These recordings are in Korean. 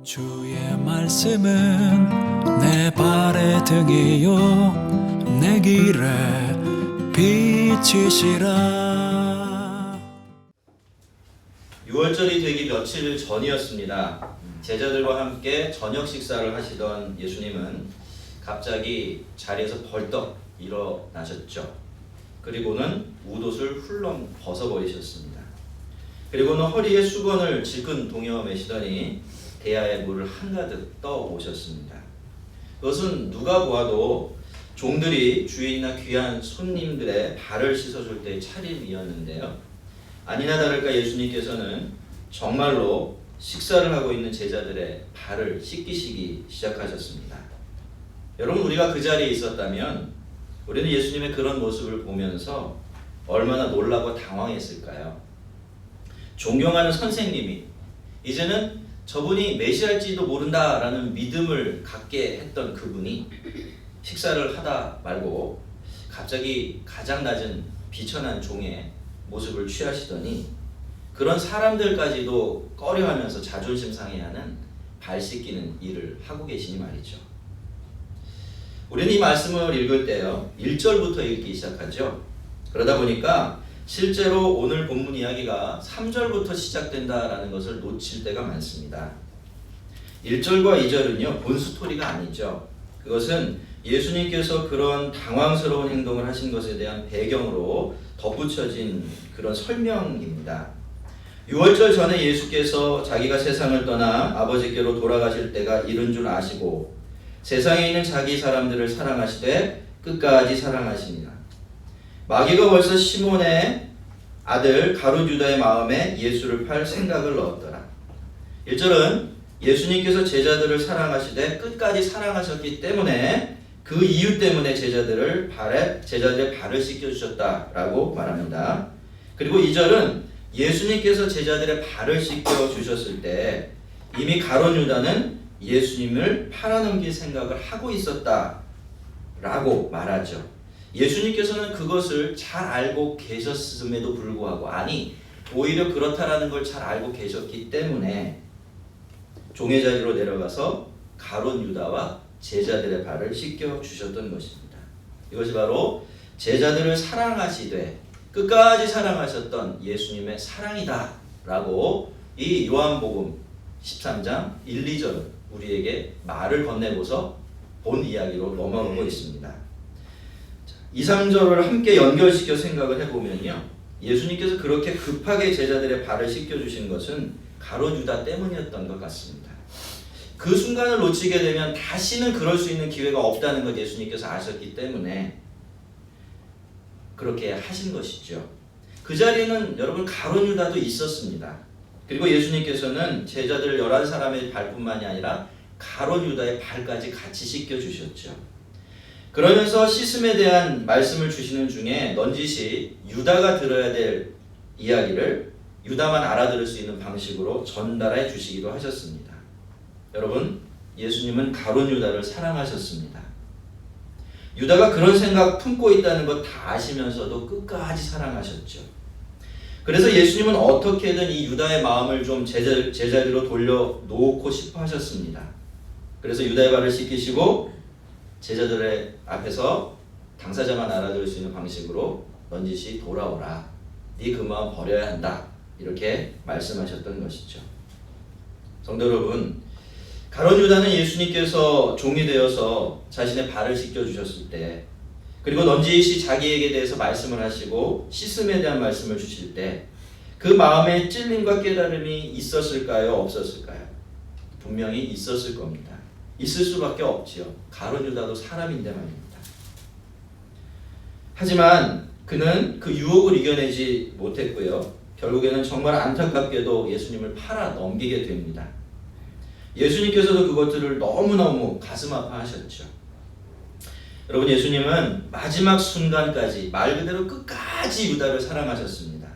주의 말씀은 내 발의 등이요 내 길에 빛이시라. 6월절이 되기 며칠 전이었습니다. 제자들과 함께 저녁 식사를 하시던 예수님은 갑자기 자리에서 벌떡 일어나셨죠. 그리고는 웃옷을 훌렁 벗어버리셨습니다. 그리고는 허리에 수건을 질끈 동여 매시더니 대야에 물을 한가득 떠오셨습니다. 그것은 누가 보아도 종들이 주인이나 귀한 손님들의 발을 씻어줄 때의 차림이었는데요. 아니나 다를까 예수님께서는 정말로 식사를 하고 있는 제자들의 발을 씻기시기 시작하셨습니다. 여러분, 우리가 그 자리에 있었다면 우리는 예수님의 그런 모습을 보면서 얼마나 놀라고 당황했을까요? 존경하는 선생님이 이제는 저분이 메시아일지도 모른다라는 믿음을 갖게 했던 그분이 식사를 하다 말고 갑자기 가장 낮은 비천한 종의 모습을 취하시더니 그런 사람들까지도 꺼려하면서 자존심 상해하는 발 씻기는 일을 하고 계시니 말이죠. 우리는 이 말씀을 읽을 때요 1절부터 읽기 시작하죠. 그러다 보니까 실제로 오늘 본문 이야기가 3절부터 시작된다라는 것을 놓칠 때가 많습니다. 1절과 2절은요 본 스토리가 아니죠. 그것은 예수님께서 그런 당황스러운 행동을 하신 것에 대한 배경으로 덧붙여진 그런 설명입니다. 6월절 전에 예수께서 자기가 세상을 떠나 아버지께로 돌아가실 때가 이른 줄 아시고 세상에 있는 자기 사람들을 사랑하시되 끝까지 사랑하십니다. 마귀가 벌써 시몬의 아들 가룟 유다의 마음에 예수를 팔 생각을 넣었더라. 1절은 예수님께서 제자들을 사랑하시되 끝까지 사랑하셨기 때문에 그 이유 때문에 제자들의 발을 씻겨주셨다라고 말합니다. 그리고 2절은 예수님께서 제자들의 발을 씻겨주셨을 때 이미 가룟 유다는 예수님을 팔아넘길 생각을 하고 있었다라고 말하죠. 예수님께서는 그것을 잘 알고 계셨음에도 불구하고 오히려 그렇다라는 걸 잘 알고 계셨기 때문에 종의 자리로 내려가서 가룟 유다와 제자들의 발을 씻겨 주셨던 것입니다. 이것이 바로 제자들을 사랑하시되 끝까지 사랑하셨던 예수님의 사랑이다라고 이 요한복음 13장 1, 2절은 우리에게 말을 건네고서 본 이야기로 넘어가고 있습니다. 2, 3절을 함께 연결시켜 생각을 해보면요 예수님께서 그렇게 급하게 제자들의 발을 씻겨주신 것은 가룟 유다 때문이었던 것 같습니다. 그 순간을 놓치게 되면 다시는 그럴 수 있는 기회가 없다는 것 예수님께서 아셨기 때문에 그렇게 하신 것이죠. 그 자리에는 여러분 가룟 유다도 있었습니다. 그리고 예수님께서는 제자들 11사람의 발뿐만이 아니라 가룟 유다의 발까지 같이 씻겨주셨죠. 그러면서 씻음에 대한 말씀을 주시는 중에 넌지시 유다가 들어야 될 이야기를 유다만 알아들을 수 있는 방식으로 전달해 주시기도 하셨습니다. 여러분, 예수님은 가룟 유다를 사랑하셨습니다. 유다가 그런 생각 품고 있다는 것 다 아시면서도 끝까지 사랑하셨죠. 그래서 예수님은 어떻게든 이 유다의 마음을 좀 제자리로 돌려놓고 싶어 하셨습니다. 그래서 유다의 발을 씻기시고 제자들의 앞에서 당사자만 알아들을 수 있는 방식으로 넌지시 돌아오라. 네 그 마음 버려야 한다. 이렇게 말씀하셨던 것이죠. 성도 여러분, 가룟 유다는 예수님께서 종이 되어서 자신의 발을 씻겨주셨을 때 그리고 넌지시 자기에게 대해서 말씀을 하시고 씻음에 대한 말씀을 주실 때 그 마음에 찔림과 깨달음이 있었을까요? 없었을까요? 분명히 있었을 겁니다. 있을 수밖에 없지요. 가룟 유다도 사람인데 말입니다. 하지만 그는 그 유혹을 이겨내지 못했고요. 결국에는 정말 안타깝게도 예수님을 팔아 넘기게 됩니다. 예수님께서도 그것들을 너무너무 가슴 아파하셨죠. 여러분, 예수님은 마지막 순간까지 말 그대로 끝까지 유다를 사랑하셨습니다.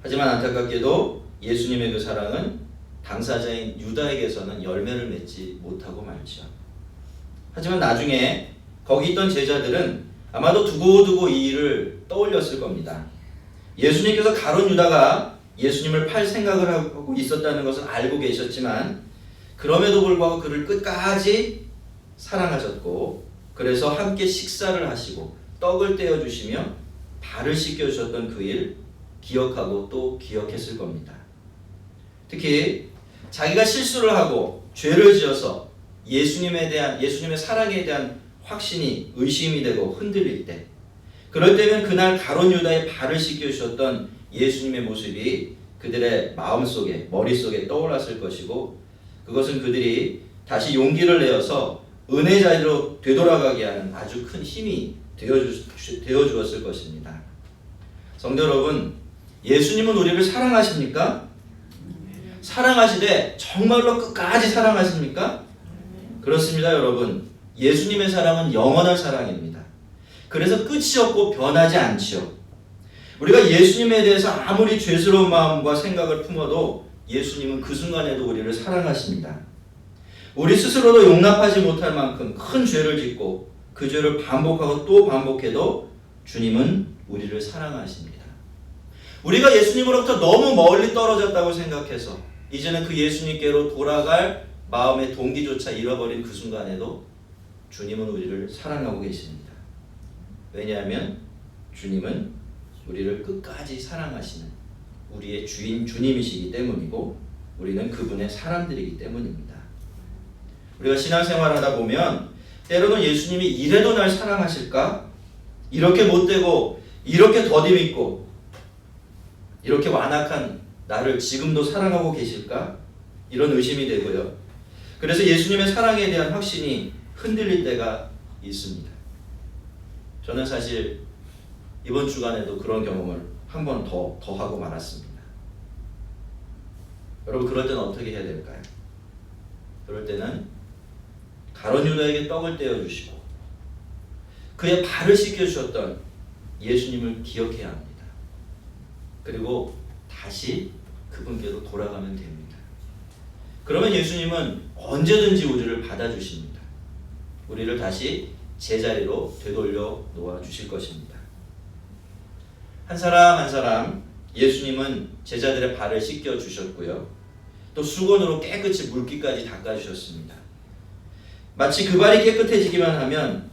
하지만 안타깝게도 예수님의 그 사랑은 당사자인 유다에게서는 열매를 맺지 못하고 말죠. 하지만 나중에 거기 있던 제자들은 아마도 두고두고 이 일을 떠올렸을 겁니다. 예수님께서 가룟 유다가 예수님을 팔 생각을 하고 있었다는 것을 알고 계셨지만 그럼에도 불구하고 그를 끝까지 사랑하셨고, 그래서 함께 식사를 하시고 떡을 떼어주시며 발을 씻겨주셨던 그 일 기억하고 또 기억했을 겁니다. 특히 자기가 실수를 하고 죄를 지어서 예수님의 사랑에 대한 확신이 의심이 되고 흔들릴 때, 그럴 때면 그날 가룟 유다의 발을 씻겨주셨던 예수님의 모습이 그들의 마음속에, 머릿속에 떠올랐을 것이고, 그것은 그들이 다시 용기를 내어서 은혜 자리로 되돌아가게 하는 아주 큰 힘이 되어주었을 것입니다. 성도 여러분, 예수님은 우리를 사랑하십니까? 사랑하시되 정말로 끝까지 사랑하십니까? 그렇습니다, 여러분. 예수님의 사랑은 영원한 사랑입니다. 그래서 끝이 없고 변하지 않지요. 우리가 예수님에 대해서 아무리 죄스러운 마음과 생각을 품어도 예수님은 그 순간에도 우리를 사랑하십니다. 우리 스스로도 용납하지 못할 만큼 큰 죄를 짓고 그 죄를 반복하고 또 반복해도 주님은 우리를 사랑하십니다. 우리가 예수님으로부터 너무 멀리 떨어졌다고 생각해서 이제는 그 예수님께로 돌아갈 마음의 동기조차 잃어버린 그 순간에도 주님은 우리를 사랑하고 계십니다. 왜냐하면 주님은 우리를 끝까지 사랑하시는 우리의 주인 주님이시기 때문이고, 우리는 그분의 사람들이기 때문입니다. 우리가 신앙생활하다 보면 때로는 예수님이 이래도 날 사랑하실까? 이렇게 못되고 이렇게 더디밌고 이렇게 완악한 나를 지금도 사랑하고 계실까? 이런 의심이 되고요. 그래서 예수님의 사랑에 대한 확신이 흔들릴 때가 있습니다. 저는 사실 이번 주간에도 그런 경험을 한 번 더 하고 말았습니다. 여러분, 그럴 때는 어떻게 해야 될까요? 그럴 때는 가룟 유다에게 떡을 떼어주시고 그의 발을 씻겨주셨던 예수님을 기억해야 합니다. 그리고 다시 그분께로 돌아가면 됩니다. 그러면 예수님은 언제든지 우리를 받아주십니다. 우리를 다시 제자리로 되돌려 놓아주실 것입니다. 한 사람 한 사람 예수님은 제자들의 발을 씻겨주셨고요. 또 수건으로 깨끗이 물기까지 닦아주셨습니다. 마치 그 발이 깨끗해지기만 하면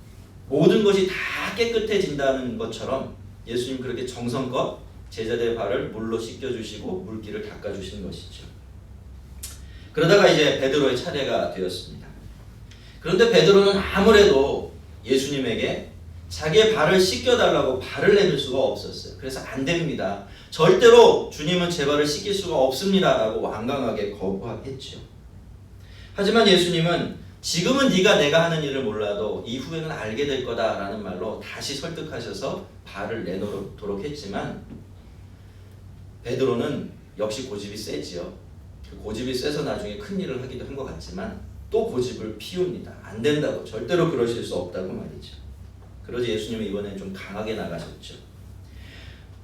모든 것이 다 깨끗해진다는 것처럼 예수님 그렇게 정성껏 제자들의 발을 물로 씻겨주시고 물기를 닦아주신 것이죠. 그러다가 이제 베드로의 차례가 되었습니다. 그런데 베드로는 아무래도 예수님에게 자기의 발을 씻겨달라고 발을 내밀 수가 없었어요. 그래서 안 됩니다. 절대로 주님은 제 발을 씻길 수가 없습니다 라고 완강하게 거부했죠. 하지만 예수님은 지금은 네가 내가 하는 일을 몰라도 이후에는 알게 될 거다라는 말로 다시 설득하셔서 발을 내놓도록 했지만, 베드로는 역시 고집이 세지요. 그 고집이 세서 나중에 큰 일을 하기도 한 것 같지만 또 고집을 피웁니다. 안 된다고, 절대로 그러실 수 없다고 말이죠. 그러자 예수님은 이번엔 좀 강하게 나가셨죠.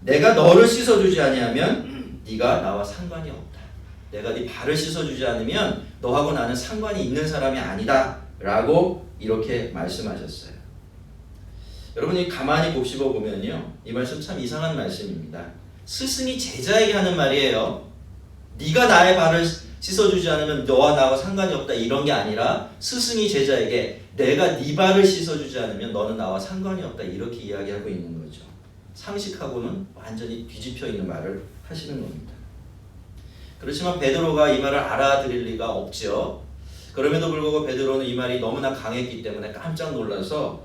내가 너를 씻어주지 아니하면 네가 나와 상관이 없다. 내가 네 발을 씻어주지 않으면 너하고 나는 상관이 있는 사람이 아니다 라고 이렇게 말씀하셨어요. 여러분이 가만히 곱씹어 보면요, 이 말씀 참 이상한 말씀입니다. 스승이 제자에게 하는 말이에요. 네가 나의 발을 씻어주지 않으면 너와 나와 상관이 없다, 이런 게 아니라 스승이 제자에게 내가 네 발을 씻어주지 않으면 너는 나와 상관이 없다, 이렇게 이야기하고 있는 거죠. 상식하고는 완전히 뒤집혀 있는 말을 하시는 겁니다. 그렇지만 베드로가 이 말을 알아들을 리가 없죠. 그럼에도 불구하고 베드로는 이 말이 너무나 강했기 때문에 깜짝 놀라서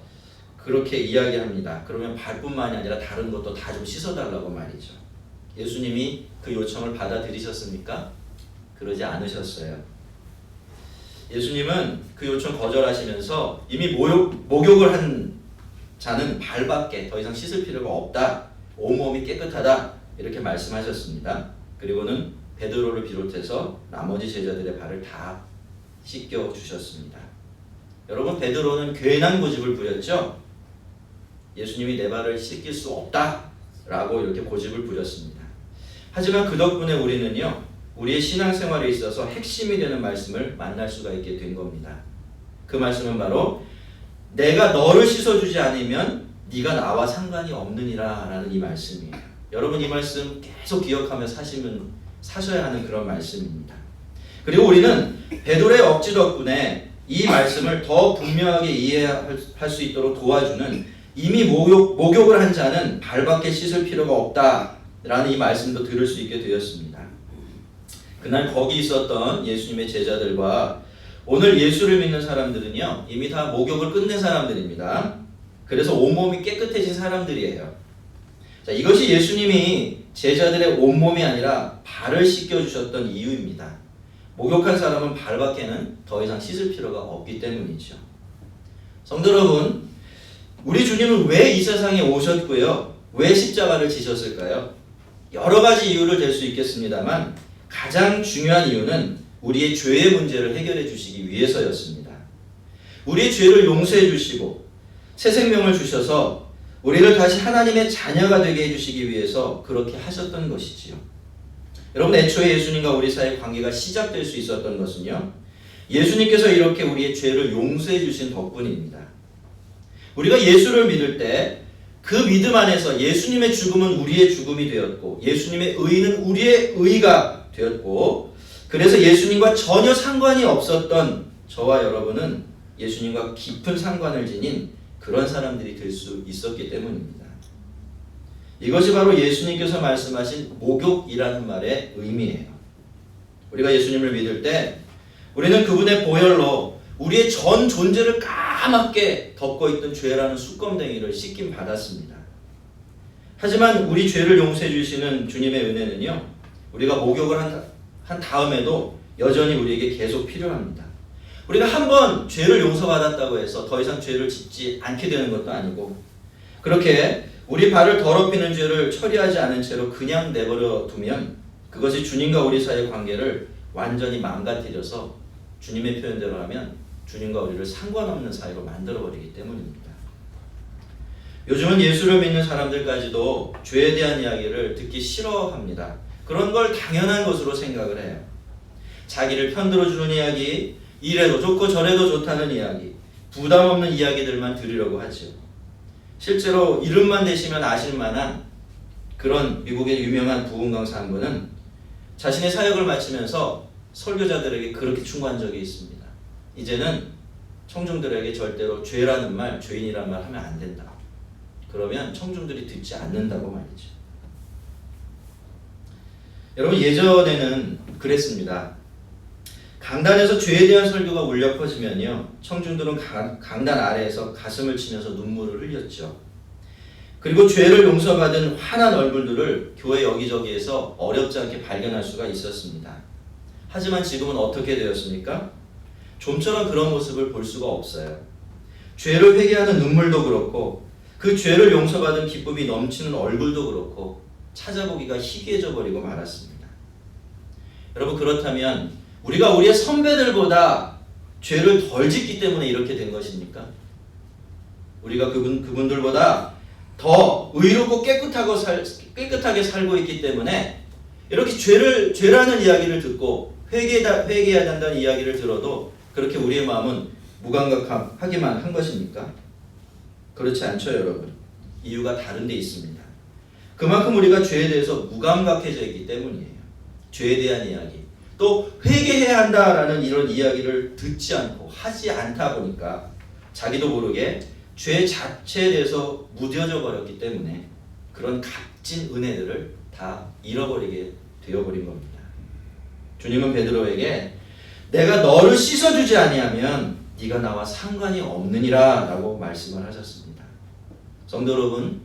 그렇게 이야기합니다. 그러면 발뿐만이 아니라 다른 것도 다 좀 씻어달라고 말이죠. 예수님이 그 요청을 받아들이셨습니까? 그러지 않으셨어요. 예수님은 그 요청 거절하시면서 이미 목욕을 한 자는 발밖에 더 이상 씻을 필요가 없다, 온몸이 깨끗하다, 이렇게 말씀하셨습니다. 그리고는 베드로를 비롯해서 나머지 제자들의 발을 다 씻겨 주셨습니다. 여러분, 베드로는 괜한 고집을 부렸죠. 예수님이 내 발을 씻길 수 없다 라고 이렇게 고집을 부렸습니다. 하지만 그 덕분에 우리는요, 우리의 신앙생활에 있어서 핵심이 되는 말씀을 만날 수가 있게 된 겁니다. 그 말씀은 바로 내가 너를 씻어주지 않으면 네가 나와 상관이 없느니라 라는 이 말씀이에요. 여러분, 이 말씀 계속 기억하며 사셔야 하는 그런 말씀입니다. 그리고 우리는 베드로의 억지 덕분에 이 말씀을 더 분명하게 이해할 수 있도록 도와주는 이미 목욕을 한 자는 발밖에 씻을 필요가 없다라는 이 말씀도 들을 수 있게 되었습니다. 그날 거기 있었던 예수님의 제자들과 오늘 예수를 믿는 사람들은요, 이미 다 목욕을 끝낸 사람들입니다. 그래서 온몸이 깨끗해진 사람들이에요. 자, 이것이 예수님이 제자들의 온몸이 아니라 발을 씻겨주셨던 이유입니다. 목욕한 사람은 발밖에는 더 이상 씻을 필요가 없기 때문이죠. 성도 여러분, 우리 주님은 왜 이 세상에 오셨고요? 왜 십자가를 지셨을까요? 여러 가지 이유를 댈 수 있겠습니다만 가장 중요한 이유는 우리의 죄의 문제를 해결해 주시기 위해서였습니다. 우리의 죄를 용서해 주시고 새 생명을 주셔서 우리를 다시 하나님의 자녀가 되게 해주시기 위해서 그렇게 하셨던 것이지요. 여러분, 애초에 예수님과 우리 사이의 관계가 시작될 수 있었던 것은요, 예수님께서 이렇게 우리의 죄를 용서해 주신 덕분입니다. 우리가 예수를 믿을 때 그 믿음 안에서 예수님의 죽음은 우리의 죽음이 되었고 예수님의 의는 우리의 의가 되었고, 그래서 예수님과 전혀 상관이 없었던 저와 여러분은 예수님과 깊은 상관을 지닌 그런 사람들이 될 수 있었기 때문입니다. 이것이 바로 예수님께서 말씀하신 목욕이라는 말의 의미예요. 우리가 예수님을 믿을 때 우리는 그분의 보혈로 우리의 전 존재를 까맣게 덮고 있던 죄라는 숯검댕이를 씻김 받았습니다. 하지만 우리 죄를 용서해 주시는 주님의 은혜는요, 우리가 목욕을 한 다음에도 여전히 우리에게 계속 필요합니다. 우리가 한번 죄를 용서받았다고 해서 더 이상 죄를 짓지 않게 되는 것도 아니고, 그렇게 우리 발을 더럽히는 죄를 처리하지 않은 채로 그냥 내버려 두면 그것이 주님과 우리 사이의 관계를 완전히 망가뜨려서 주님의 표현대로 하면 주님과 우리를 상관없는 사이로 만들어버리기 때문입니다. 요즘은 예수를 믿는 사람들까지도 죄에 대한 이야기를 듣기 싫어합니다. 그런 걸 당연한 것으로 생각을 해요. 자기를 편들어주는 이야기, 이래도 좋고 저래도 좋다는 이야기, 부담 없는 이야기들만 들으려고 하죠. 실제로 이름만 대시면 아실 만한 그런 미국의 유명한 부흥 강사 한 분은 자신의 사역을 마치면서 설교자들에게 그렇게 충고한 적이 있습니다. 이제는 청중들에게 절대로 죄라는 말, 죄인이라는 말 하면 안 된다. 그러면 청중들이 듣지 않는다고 말이죠. 여러분, 예전에는 그랬습니다. 강단에서 죄에 대한 설교가 울려 퍼지면요, 청중들은 강단 아래에서 가슴을 치면서 눈물을 흘렸죠. 그리고 죄를 용서받은 환한 얼굴들을 교회 여기저기에서 어렵지 않게 발견할 수가 있었습니다. 하지만 지금은 어떻게 되었습니까? 좀처럼 그런 모습을 볼 수가 없어요. 죄를 회개하는 눈물도 그렇고 그 죄를 용서받은 기쁨이 넘치는 얼굴도 그렇고 찾아보기가 희귀해져 버리고 말았습니다. 여러분, 그렇다면 우리가 우리의 선배들보다 죄를 덜 짓기 때문에 이렇게 된 것입니까? 우리가 그분들보다 더 의롭고 깨끗하게 살고 있기 때문에 이렇게 죄라는 이야기를 듣고 회개해야 된다는 이야기를 들어도 그렇게 우리의 마음은 무감각하기만 한 것입니까? 그렇지 않죠, 여러분. 이유가 다른 데 있습니다. 그만큼 우리가 죄에 대해서 무감각해져 있기 때문이에요. 죄에 대한 이야기, 또 회개해야 한다라는 이런 이야기를 듣지 않고 하지 않다 보니까 자기도 모르게 죄 자체에 대해서 무뎌져 버렸기 때문에 그런 값진 은혜들을 다 잃어버리게 되어버린 겁니다. 주님은 베드로에게 내가 너를 씻어주지 아니하면 네가 나와 상관이 없느니라 라고 말씀을 하셨습니다. 성도 여러분,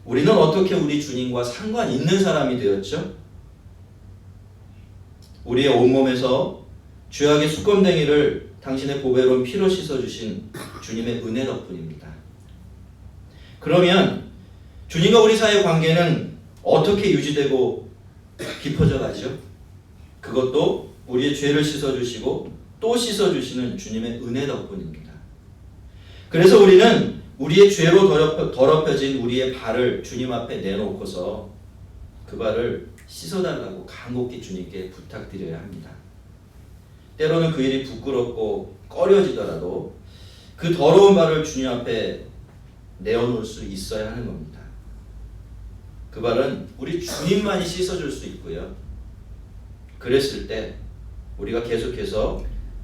우리는 어떻게 우리 주님과 상관 있는 사람이 되었죠? 우리의 온몸에서 죄악의 숯검댕이를 당신의 보배로운 피로 씻어주신 주님의 은혜 덕분입니다. 그러면 주님과 우리 사이의 관계는 어떻게 유지되고 깊어져 가죠? 그것도 우리의 죄를 씻어주시고 또 씻어주시는 주님의 은혜 덕분입니다. 그래서 우리는 우리의 죄로 더럽혀진 우리의 발을 주님 앞에 내놓고서 그 발을 씻어달라고 간곡히 주님께 부탁드려야 합니다. 때로는 그 일이 부끄럽고 꺼려지더라도 그 더러운 발을 주님 앞에 내어놓을 수 있어야 하는 겁니다. 그 발은 우리 주님만이 씻어줄 수 있고요. 그랬을 때 우리가 계속해서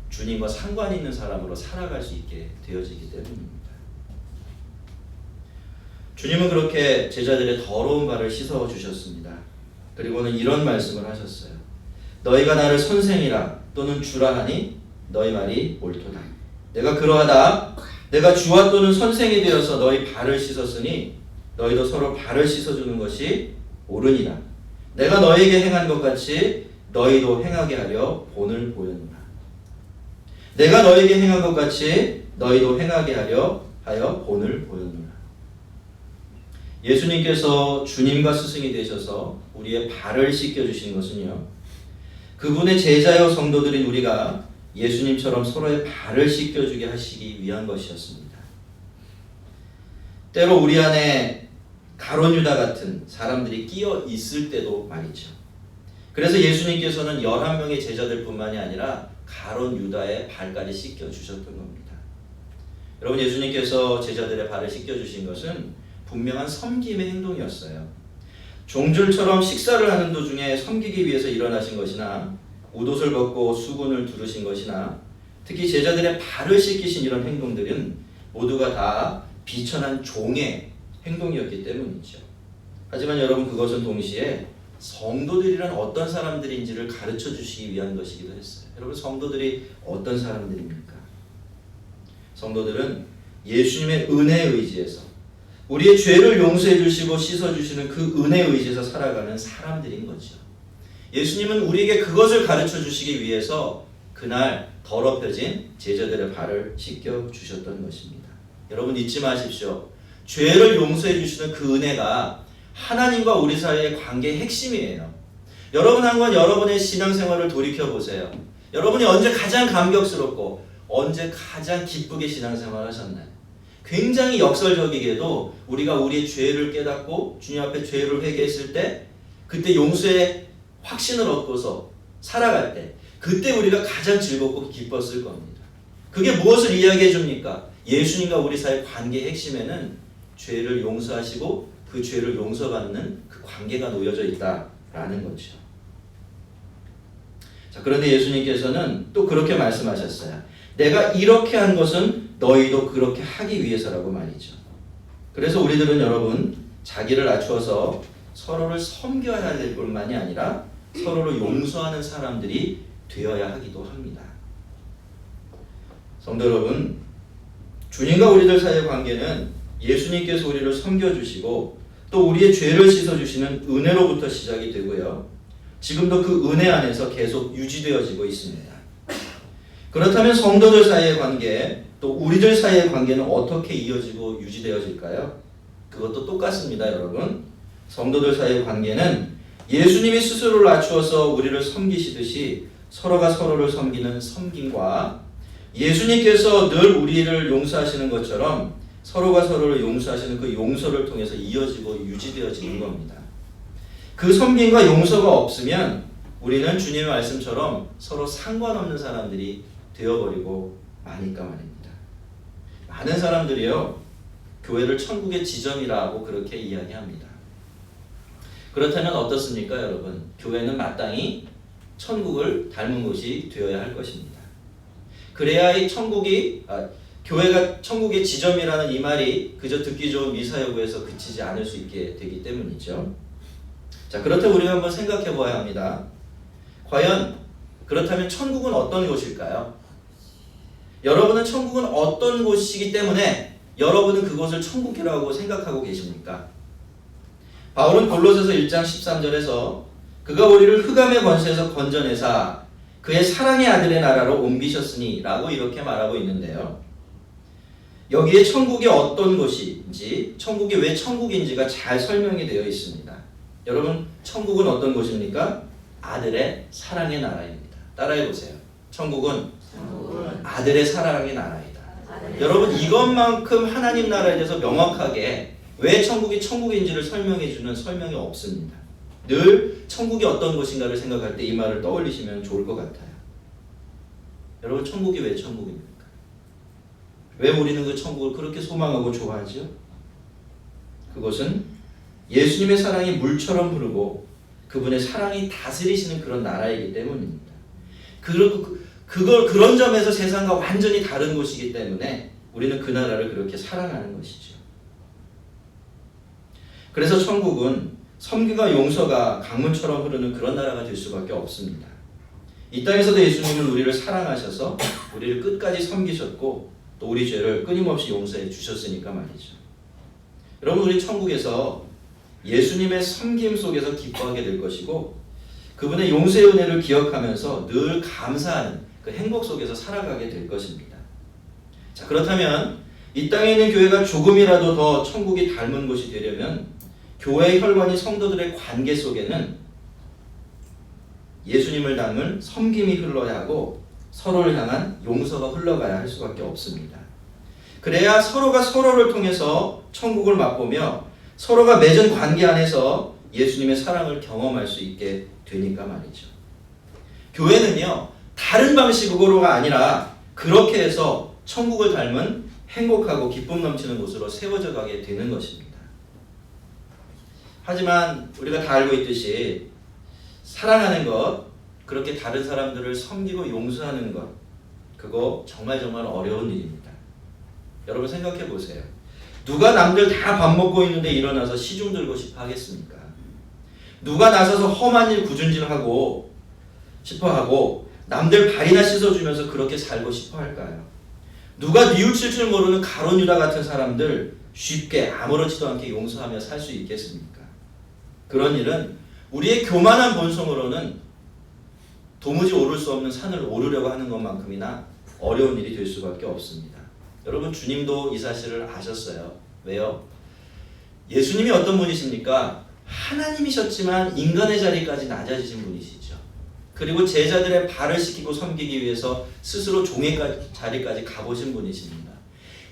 주님과 상관 있는 사람으로 살아갈 수 있게 되어지기 때문입니다. 주님은 그렇게 제자들의 더러운 발을 씻어 주셨습니다. 그리고는 이런 말씀을 하셨어요. 너희가 나를 선생이라 또는 주라 하니 너희 말이 옳도다. 내가 그러하다. 내가 주와 또는 선생이 되어서 너희 발을 씻었으니 너희도 서로 발을 씻어주는 것이 옳으니라. 내가 너희에게 행한 것 같이 너희도 행하게 하려 본을 보였노라. 내가 너희에게 행한 것 같이 너희도 행하게 하여 본을 보였노라. 예수님께서 주님과 스승이 되셔서 우리의 발을 씻겨주신 것은요, 그분의 제자여 성도들인 우리가 예수님처럼 서로의 발을 씻겨주게 하시기 위한 것이었습니다. 때로 우리 안에 가룟 유다 같은 사람들이 끼어 있을 때도 말이죠. 그래서 예수님께서는 11명의 제자들뿐만이 아니라 가룟 유다의 발까지 씻겨주셨던 겁니다. 여러분, 예수님께서 제자들의 발을 씻겨주신 것은 분명한 섬김의 행동이었어요. 종들처럼 식사를 하는 도중에 섬기기 위해서 일어나신 것이나 웃옷을 벗고 수군을 두르신 것이나 특히 제자들의 발을 씻기신 이런 행동들은 모두가 다 비천한 종의 행동이었기 때문이죠. 하지만 여러분, 그것은 동시에 성도들이란 어떤 사람들인지를 가르쳐 주시기 위한 것이기도 했어요. 여러분, 성도들이 어떤 사람들입니까? 성도들은 예수님의 은혜에 의지해서 우리의 죄를 용서해 주시고 씻어 주시는 그 은혜에 의지해서 살아가는 사람들인 거죠. 예수님은 우리에게 그것을 가르쳐 주시기 위해서 그날 더럽혀진 제자들의 발을 씻겨 주셨던 것입니다. 여러분, 잊지 마십시오. 죄를 용서해 주시는 그 은혜가 하나님과 우리 사이의 관계의 핵심이에요. 여러분, 한번 여러분의 신앙생활을 돌이켜보세요. 여러분이 언제 가장 감격스럽고 언제 가장 기쁘게 신앙생활을 하셨나요? 굉장히 역설적이게도 우리가 우리의 죄를 깨닫고 주님 앞에 죄를 회개했을 때, 그때 용서의 확신을 얻고서 살아갈 때, 그때 우리가 가장 즐겁고 기뻤을 겁니다. 그게 무엇을 이야기해 줍니까? 예수님과 우리 사이의 관계의 핵심에는 죄를 용서하시고 그 죄를 용서받는 그 관계가 놓여져 있다라는 거죠. 자, 그런데 예수님께서는 또 그렇게 말씀하셨어요. 내가 이렇게 한 것은 너희도 그렇게 하기 위해서라고 말이죠. 그래서 우리들은 여러분, 자기를 낮추어서 서로를 섬겨야 될 뿐만이 아니라 서로를 용서하는 사람들이 되어야 하기도 합니다. 성도 여러분, 주님과 우리들 사이의 관계는 예수님께서 우리를 섬겨주시고 또 우리의 죄를 씻어주시는 은혜로부터 시작이 되고요, 지금도 그 은혜 안에서 계속 유지되어지고 있습니다. 그렇다면 성도들 사이의 관계, 또 우리들 사이의 관계는 어떻게 이어지고 유지되어질까요? 그것도 똑같습니다, 여러분. 성도들 사이의 관계는 예수님이 스스로를 낮추어서 우리를 섬기시듯이 서로가 서로를 섬기는 섬김과 예수님께서 늘 우리를 용서하시는 것처럼 서로가 서로를 용서하시는 그 용서를 통해서 이어지고 유지되어지는 겁니다. 그 섬김과 용서가 없으면 우리는 주님의 말씀처럼 서로 상관없는 사람들이 되어버리고 마니까 말입니다. 많은 사람들이요, 교회를 천국의 지점이라고 그렇게 이야기합니다. 그렇다면 어떻습니까, 여러분? 교회는 마땅히 천국을 닮은 곳이 되어야 할 것입니다. 그래야 이 교회가 천국의 지점이라는 이 말이 그저 듣기 좋은 미사여구에서 그치지 않을 수 있게 되기 때문이죠. 자, 그렇다면 우리가 한번 생각해 보아야 합니다. 과연 그렇다면 천국은 어떤 곳일까요? 여러분은 천국은 어떤 곳이기 때문에 여러분은 그곳을 천국이라고 생각하고 계십니까? 바울은 골로새서 1장 13절에서 그가 우리를 흑암의 권세에서 건져내사 그의 사랑의 아들의 나라로 옮기셨으니 라고 이렇게 말하고 있는데요. 여기에 천국이 어떤 곳인지, 천국이 왜 천국인지가 잘 설명이 되어 있습니다. 여러분, 천국은 어떤 곳입니까? 아들의 사랑의 나라입니다. 따라해 보세요. 천국은 아들의 사랑의 나라이다. 여러분, 이것만큼 하나님 나라에 대해서 명확하게 왜 천국이 천국인지를 설명해 주는 설명이 없습니다. 늘 천국이 어떤 곳인가를 생각할 때 이 말을 떠올리시면 좋을 것 같아요. 여러분, 천국이 왜 천국입니까? 왜 우리는 그 천국을 그렇게 소망하고 좋아하죠? 그것은 예수님의 사랑이 물처럼 흐르고 그분의 사랑이 다스리시는 그런 나라이기 때문입니다. 그런 점에서 세상과 완전히 다른 곳이기 때문에 우리는 그 나라를 그렇게 사랑하는 것이죠. 그래서 천국은 섬김과 용서가 강물처럼 흐르는 그런 나라가 될 수밖에 없습니다. 이 땅에서도 예수님은 우리를 사랑하셔서 우리를 끝까지 섬기셨고 또 우리 죄를 끊임없이 용서해 주셨으니까 말이죠. 여러분, 우리 천국에서 예수님의 섬김 속에서 기뻐하게 될 것이고 그분의 용서의 은혜를 기억하면서 늘 감사하는 그 행복 속에서 살아가게 될 것입니다. 자, 그렇다면 이 땅에 있는 교회가 조금이라도 더 천국이 닮은 곳이 되려면 교회의 혈관이 성도들의 관계 속에는 예수님을 닮은 섬김이 흘러야 하고 서로를 향한 용서가 흘러가야 할 수밖에 없습니다. 그래야 서로가 서로를 통해서 천국을 맛보며 서로가 맺은 관계 안에서 예수님의 사랑을 경험할 수 있게 되니까 말이죠. 교회는요, 다른 방식으로가 아니라 그렇게 해서 천국을 닮은 행복하고 기쁨 넘치는 곳으로 세워져 가게 되는 것입니다. 하지만 우리가 다 알고 있듯이 사랑하는 것, 그렇게 다른 사람들을 섬기고 용서하는 것, 그거 정말 어려운 일입니다. 여러분 생각해 보세요. 누가 남들 다 밥 먹고 있는데 일어나서 시중 들고 싶어 하겠습니까? 누가 나서서 험한 일 구준질하고 싶어 하고 남들 발이나 씻어주면서 그렇게 살고 싶어 할까요? 누가 뉘우칠 줄 모르는 가룟 유다 같은 사람들 쉽게 아무렇지도 않게 용서하며 살 수 있겠습니까? 그런 일은 우리의 교만한 본성으로는 도무지 오를 수 없는 산을 오르려고 하는 것만큼이나 어려운 일이 될 수밖에 없습니다. 여러분, 주님도 이 사실을 아셨어요. 왜요? 예수님이 어떤 분이십니까? 하나님이셨지만 인간의 자리까지 낮아지신 분이시죠. 그리고 제자들의 발을 씻기고 섬기기 위해서 스스로 종의 자리까지 가보신 분이십니다.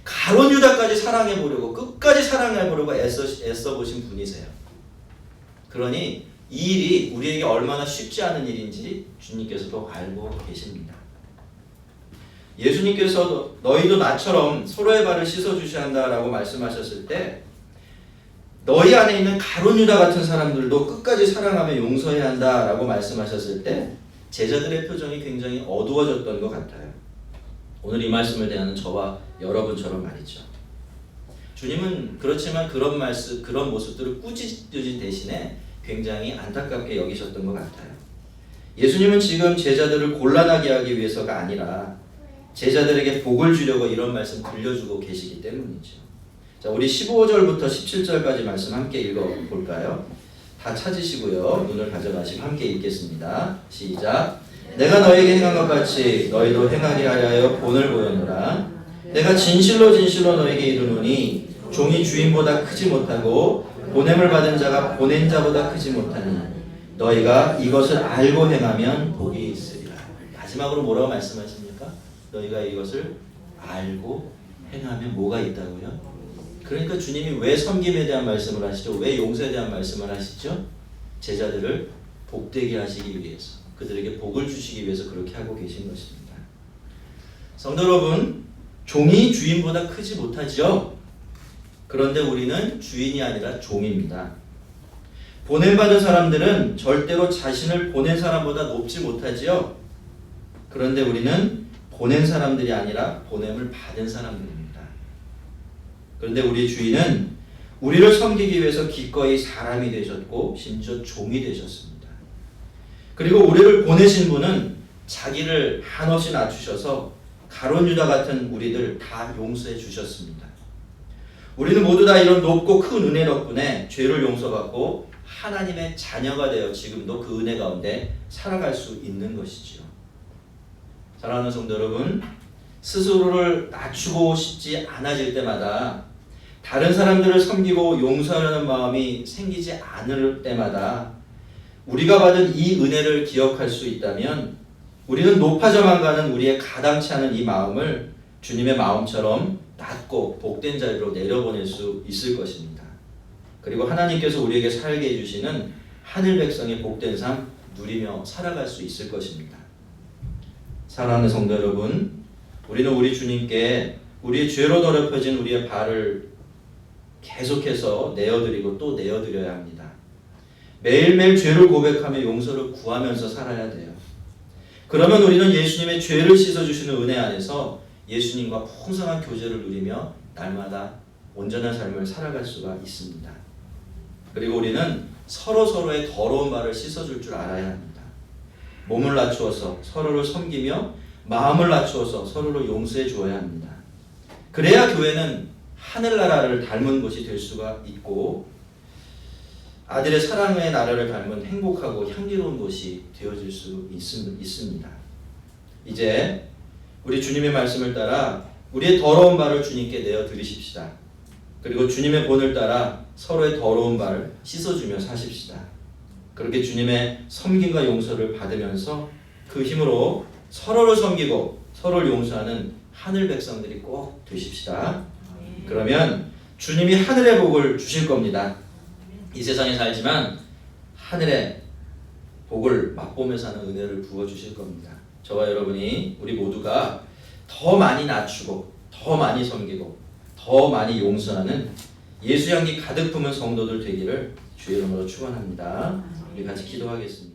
가룟 유다까지 사랑해보려고, 끝까지 사랑해보려고 애써 보신 분이세요. 그러니 이 일이 우리에게 얼마나 쉽지 않은 일인지 주님께서도 알고 계십니다. 예수님께서 너희도 나처럼 서로의 발을 씻어주셔야 한다라고 말씀하셨을 때 너희 안에 있는 가룟 유다 같은 사람들도 끝까지 사랑하며 용서해야 한다라고 말씀하셨을 때 제자들의 표정이 굉장히 어두워졌던 것 같아요. 오늘 이 말씀을 대하는 저와 여러분처럼 말이죠. 주님은 그렇지만 그런 모습들을 꾸짖으신 대신에 굉장히 안타깝게 여기셨던 것 같아요. 예수님은 지금 제자들을 곤란하게 하기 위해서가 아니라 제자들에게 복을 주려고 이런 말씀 들려주고 계시기 때문이죠. 자, 우리 15절부터 17절까지 말씀 함께 읽어볼까요? 다 찾으시고요. 눈을 가져가시고 함께 읽겠습니다. 시작. 내가 너에게 행한 것 같이 너희도 행하게 하려 본을 보였노라. 내가 진실로 너에게 이르노니 종이 주인보다 크지 못하고 보냄을 받은 자가 보낸 자보다 크지 못하니 너희가 이것을 알고 행하면 복이 있으리라. 마지막으로 뭐라고 말씀하십니까? 너희가 이것을 알고 행하면 뭐가 있다고요? 그러니까 주님이 왜 섬김에 대한 말씀을 하시죠? 왜 용서에 대한 말씀을 하시죠? 제자들을 복되게 하시기 위해서, 그들에게 복을 주시기 위해서 그렇게 하고 계신 것입니다. 성도 여러분, 종이 주인보다 크지 못하죠? 그런데 우리는 주인이 아니라 종입니다. 보냄받은 사람들은 절대로 자신을 보낸 사람보다 높지 못하지요. 그런데 우리는 보낸 사람들이 아니라 보냄을 받은 사람들입니다. 그런데 우리 주인은 우리를 섬기기 위해서 기꺼이 사람이 되셨고 심지어 종이 되셨습니다. 그리고 우리를 보내신 분은 자기를 한없이 낮추셔서 가룟 유다 같은 우리들 다 용서해 주셨습니다. 우리는 모두 다 이런 높고 큰 은혜 덕분에 죄를 용서받고 하나님의 자녀가 되어 지금도 그 은혜 가운데 살아갈 수 있는 것이지요. 사랑하는 성도 여러분, 스스로를 낮추고 싶지 않아질 때마다, 다른 사람들을 섬기고 용서하려는 마음이 생기지 않을 때마다 우리가 받은 이 은혜를 기억할 수 있다면 우리는 높아져만 가는 우리의 가당치 않은 이 마음을 주님의 마음처럼 낮고 복된 자리로 내려보낼 수 있을 것입니다. 그리고 하나님께서 우리에게 살게 해주시는 하늘 백성의 복된 삶 누리며 살아갈 수 있을 것입니다. 사랑하는 성도 여러분, 우리는 우리 주님께 우리의 죄로 더럽혀진 우리의 발을 계속해서 내어드리고 또 내어드려야 합니다. 매일매일 죄를 고백하며 용서를 구하면서 살아야 돼요. 그러면 우리는 예수님의 죄를 씻어주시는 은혜 안에서 예수님과 풍성한 교제를 누리며 날마다 온전한 삶을 살아갈 수가 있습니다. 그리고 우리는 서로서로의 더러운 발을 씻어줄 줄 알아야 합니다. 몸을 낮추어서 서로를 섬기며 마음을 낮추어서 서로를 용서해 주어야 합니다. 그래야 교회는 하늘나라를 닮은 곳이 될 수가 있고 아들의 사랑의 나라를 닮은 행복하고 향기로운 곳이 되어질 수 있습니다. 이제 우리 주님의 말씀을 따라 우리의 더러운 발을 주님께 내어 드리십시다. 그리고 주님의 본을 따라 서로의 더러운 발을 씻어주며 사십시다. 그렇게 주님의 섬김과 용서를 받으면서 그 힘으로 서로를 섬기고 서로를 용서하는 하늘 백성들이 꼭 되십시다. 그러면 주님이 하늘의 복을 주실 겁니다. 이 세상에 살지만 하늘의 복을 맛보며 사는 은혜를 부어주실 겁니다. 저와 여러분이 우리 모두가 더 많이 낮추고 더 많이 섬기고 더 많이 용서하는 예수 향기 가득 품은 성도들 되기를 주의 이름으로 축원합니다. 우리 같이 기도하겠습니다.